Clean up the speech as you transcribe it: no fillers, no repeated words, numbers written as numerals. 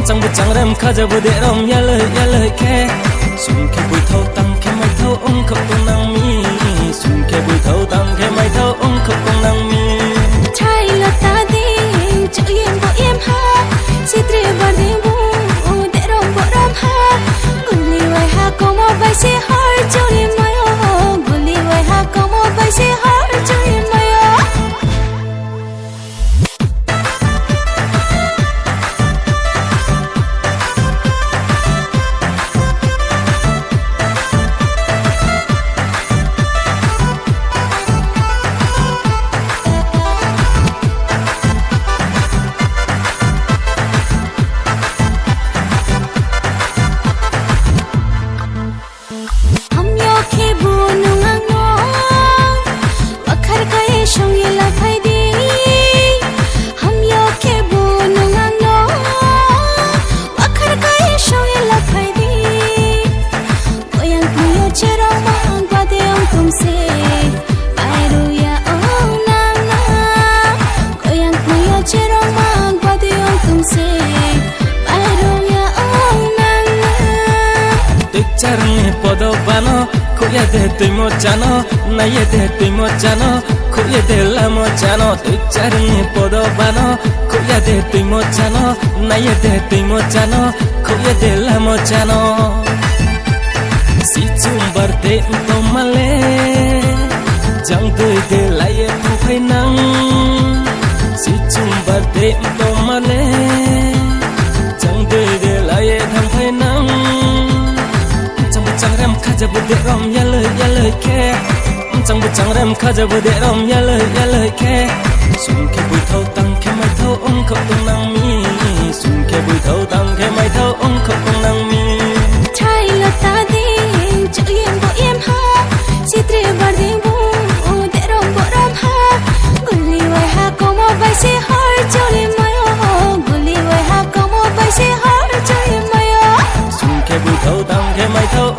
chẳng biết chẳng rem khá giờ vừa để rom ya lời khe sung khe bụi thâu tăng khe mai thâu ông khóc tung năng mi sung khe bụi thâu tăng khe mai thâu ông khóc tung năng mi trai là ta đi chữ em bộ em ha si tre vào đi bu để rom bộ rom ha guli vai ha como vai se har churi mayo guli vai ha como vai se har churi mayo Charne podo bano kuya de tui mo chano na ye de tui mo chano kuya de la mo chano tu charne podo bano kuya de tui mo chano na ye de tui mo chano kuya de la mo chano si chumbar de to male jang tui de la ye thu phai nang si chumbar de to male jang tui de la ye thang phai nang chẳng rem khá giờ vừa để rom ya lời khe chẳng biết chẳng rem khá giờ vừa để rom ya lời khe sung khe bụi thâu tăng khe mai thâu ông khóc tung năng mi sung khe bụi thâu tăng khe mai thâu ông khóc tung năng mi trai là ta đi chữ em bộ em ha si tre vào đi bu để rom bộ rom ha guli vai ha como vai se har churi mayo guli vai ha como vai se har churi mayo sung khe bụi thâu tăng khe mai thâu